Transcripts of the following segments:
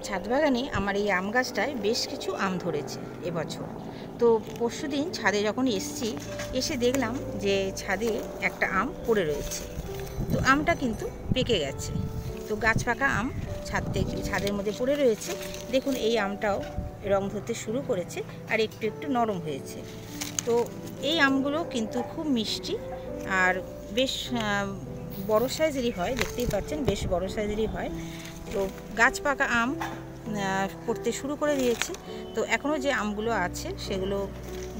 ছাদ বাগানে আমার এই আম গাছটায় বেশ কিছু আম ধরেছে এবছর। তো পরশুদিন ছাদে যখন এসছি, এসে দেখলাম যে ছাদে একটা আম পড়ে রয়েছে। তো আমটা কিন্তু পেকে গেছে। তো গাছ পাকা আম ছাদের মধ্যে পড়ে রয়েছে। দেখুন এই আমটাও রং ধরতে শুরু করেছে আর একটু একটু নরম হয়েছে। তো এই আমগুলো কিন্তু খুব মিষ্টি আর বেশ বড় সাইজেরই হয়, দেখতেই পাচ্ছেন বেশ বড় সাইজেরই হয়। তো গাছ পাকা আম পড়তে শুরু করে দিয়েছে। তো এখনও যে আমগুলো আছে সেগুলো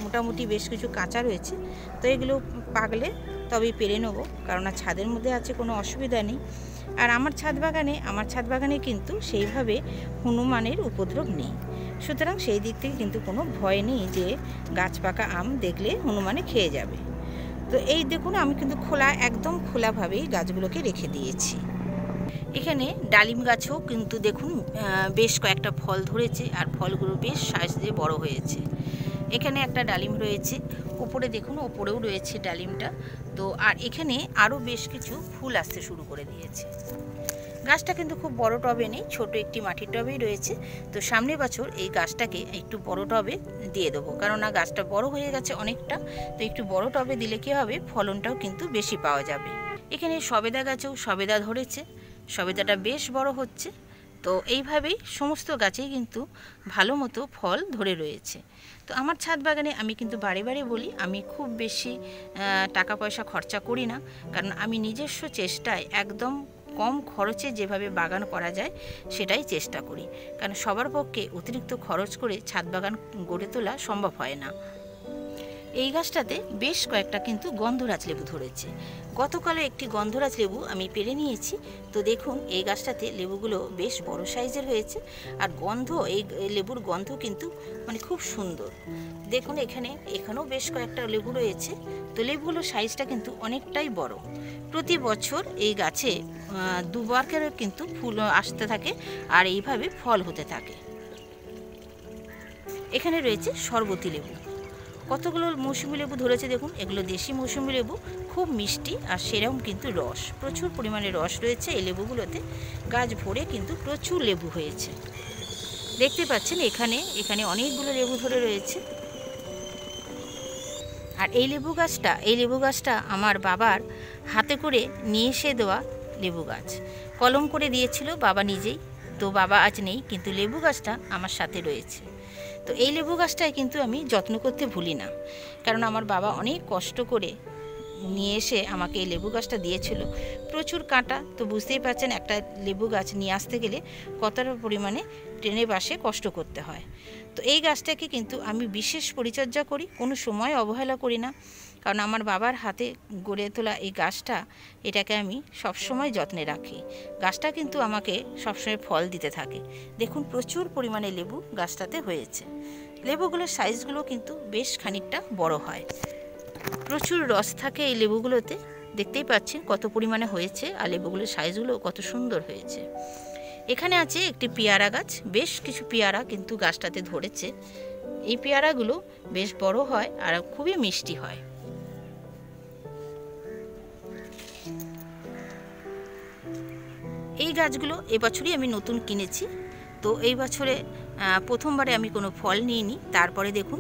মোটামুটি বেশ কিছু কাঁচা রয়েছে। তো এগুলো পাকলে তবেই পেরে নেবো, কারণ ছাদের মধ্যে আছে, কোনো অসুবিধা নেই। আর আমার ছাদ বাগানে কিন্তু সেইভাবে হনুমানের উপদ্রব নেই, সুতরাং সেই দিক থেকে কিন্তু কোনো ভয় নেই যে গাছ পাকা আম দেখলে হনুমানে খেয়ে যাবে। তো এই দেখুন আমি কিন্তু একদম খোলাভাবেই গাছগুলোকে রেখে দিয়েছি। এখানে ডালিম গাছেও কিন্তু দেখুন বেশ কয়েকটা ফল ধরেছে আর ফলগুলো বেশ সাইজে বড় হয়েছে। এখানে একটা ডালিম রয়েছে, উপরে দেখুন ওপরেও রয়েছে ডালিমটা। তো আর এখানে আরও বেশ কিছু ফুল আসতে শুরু করে দিয়েছে। গাছটা কিন্তু খুব বড় টবে নেই, ছোট একটি মাটির টবেই রয়েছে। তো সামনের বছর এই গাছটাকে একটু বড় টবে দিয়ে দেবো, কারণ গাছটা বড় হয়ে গেছে অনেকটা। তো একটু বড় টবে দিলে কী হবে, ফলনটাও কিন্তু বেশি পাওয়া যাবে। এখানে সবেদা গাছেও সবেদা ধরেছে, সবেদাটা বেশ বড় হচ্ছে। তো এইভাবেই সমস্ত গাছেই কিন্তু ভালো মতো ফল ধরে রয়েছে। তো আমার ছাদ বাগানে আমি কিন্তু বারে বারে বলি, আমি খুব বেশি টাকা পয়সা খরচা করি না, কারণ আমি নিজস্ব চেষ্টায় একদম কম খরচে যেভাবে বাগান করা যায় সেটাই চেষ্টা করি, কারণ সবার পক্ষে অতিরিক্ত খরচ করে ছাদ বাগান গড়ে তোলা সম্ভব হয় না। এই গাছটাতে বেশ কয়েকটা কিন্তু গন্ধরাজ লেবু ধরেছে। গতকালে একটি গন্ধরাজ লেবু আমি পেরে নিয়েছি। তো দেখুন এই গাছটাতে লেবুগুলো বেশ বড় সাইজের হয়েছে আর এই লেবুর গন্ধ কিন্তু মানে খুব সুন্দর। দেখুন এখানেও বেশ কয়েকটা লেবু রয়েছে। তো লেবুগুলোর সাইজটা কিন্তু অনেকটাই বড়। প্রতি বছর এই গাছে দুবার করে কিন্তু ফুল আসতে থাকে আর এইভাবে ফল হতে থাকে। এখানে রয়েছে শরবতী লেবু, কতগুলো মৌসুমি লেবু ধরেছে দেখুন। এগুলো দেশি মৌসুমি লেবু, খুব মিষ্টি আর সেরকম কিন্তু রস, প্রচুর পরিমাণে রস রয়েছে এই লেবুগুলোতে। গাছ ভরে কিন্তু প্রচুর লেবু হয়েছে, দেখতে পাচ্ছেন। এখানে অনেকগুলো লেবু ধরে রয়েছে। আর এই লেবু গাছটা আমার বাবার হাতে করে নিয়ে এসে দেওয়া লেবু গাছ, কলম করে দিয়েছিল বাবা নিজেই। তো বাবা আজ নেই, কিন্তু লেবু গাছটা আমার সাথে রয়েছে। তো এই লেবু গাছটায় কিন্তু আমি যত্ন করতে ভুলি না, কারণ আমার বাবা অনেক কষ্ট করে নিয়ে এসে আমাকে এই লেবু গাছটা দিয়েছিল। প্রচুর কাঁটা, তো বুঝতেই পারছেন একটা লেবু গাছ নিয়ে আসতে গেলে কতটা পরিমাণে ট্রেনে বাসে কষ্ট করতে হয়। তো এই গাছটাকে কিন্তু আমি বিশেষ পরিচর্যা করি, কোনো সময় অবহেলা করি না, কারণ আমার বাবার হাতে গড়ে তোলা এই গাছটা, এটাকে আমি সবসময় যত্নে রাখি। গাছটা কিন্তু আমাকে সবসময় ফল দিতে থাকে। দেখুন প্রচুর পরিমাণে লেবু গাছটাতে হয়েছে। লেবুগুলোর সাইজগুলো কিন্তু বেশ খানিকটা বড় হয়, প্রচুর রস থাকে এই লেবুগুলোতে। দেখতেই পাচ্ছেন কত পরিমাণে হয়েছে আর লেবুগুলোর সাইজগুলো কত সুন্দর হয়েছে। এখানে আছে একটি পেয়ারা গাছ, বেশ কিছু পেয়ারা কিন্তু গাছটাতে ধরেছে। এই পেয়ারাগুলো বেশ বড় হয় আর খুবই মিষ্টি হয়। এই গাছগুলো এবছরই আমি নতুন কিনেছি। তো এই বছরে প্রথমবারে আমি কোনো ফল নিইনি। তারপরে দেখুন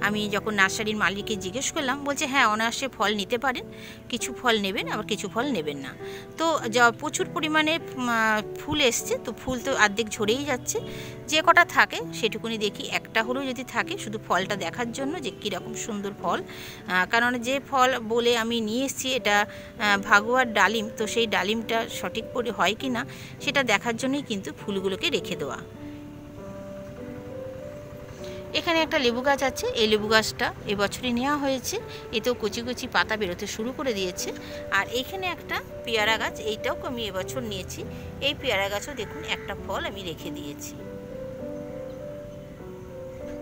আমি যখন নার্সারির মালিককে জিজ্ঞেস করলাম, বলছে হ্যাঁ অনায়াসে ফল নিতে পারেন, কিছু ফল নেবেন আবার কিছু ফল নেবেন না। তো প্রচুর পরিমাণে ফুল এসছে, তো ফুল তো অর্ধেক ঝরেই যাচ্ছে। যে কটা থাকে সেটুকুনি দেখি, একটা হলেও যদি থাকে শুধু ফলটা দেখার জন্য যে কীরকম সুন্দর ফল। কারণ যে ফল বলে আমি নিয়ে এসেছি এটা ভাগুয়ার ডালিম, তো সেই ডালিমটা সঠিক করে হয় কি না সেটা দেখার জন্যই কিন্তু ফুলগুলোকে রেখে দেওয়া। এখানে একটা লেবু গাছ আছে, এই লেবু গাছটা এবছরই নেওয়া হয়েছে। এতেও কচি কচি পাতা বেরোতে শুরু করে দিয়েছে। আর এখানে একটা পেয়ারা গাছ, এইটাও আমি এবছর নিয়েছি। এই পেয়ারা গাছও দেখুন একটা ফল আমি রেখে দিয়েছি।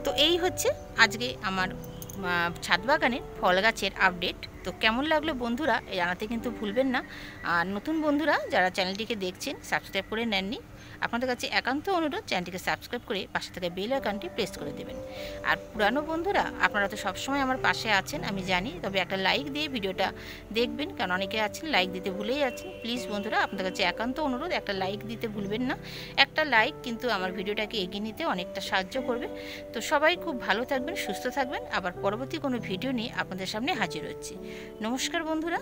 তো এই হচ্ছে আজকে আমার ছাদ বাগানের ফল গাছের আপডেট। তো কেমন লাগলো বন্ধুরা জানাতে কিন্তু ভুলবেন না। আর নতুন বন্ধুরা যারা চ্যানেলটিকে দেখছেন সাবস্ক্রাইব করে নেননি, আপনাদের কাছে একান্ত অনুরোধ চ্যানেলটিকে সাবস্ক্রাইব করে পাশে থাকা বেল আইকনটি প্রেস করে দেবেন। আর পুরানো বন্ধুরা আপনারা তো সবসময় আমার পাশে আছেন আমি জানি, তবে একটা লাইক দিয়ে ভিডিওটা দেখবেন, কারণ অনেকে আছেন লাইক দিতে ভুলেই আছেন। প্লিজ বন্ধুরা আপনাদের কাছে একান্ত অনুরোধ একটা লাইক দিতে ভুলবেন না। একটা লাইক কিন্তু আমার ভিডিওটাকে এগিয়ে নিতে অনেকটা সাহায্য করবে। তো সবাই খুব ভালো থাকবেন, সুস্থ থাকবেন। আবার পরবর্তী কোনো ভিডিও নিয়ে আপনাদের সামনে হাজির হচ্ছি। নমস্কার বন্ধুরা।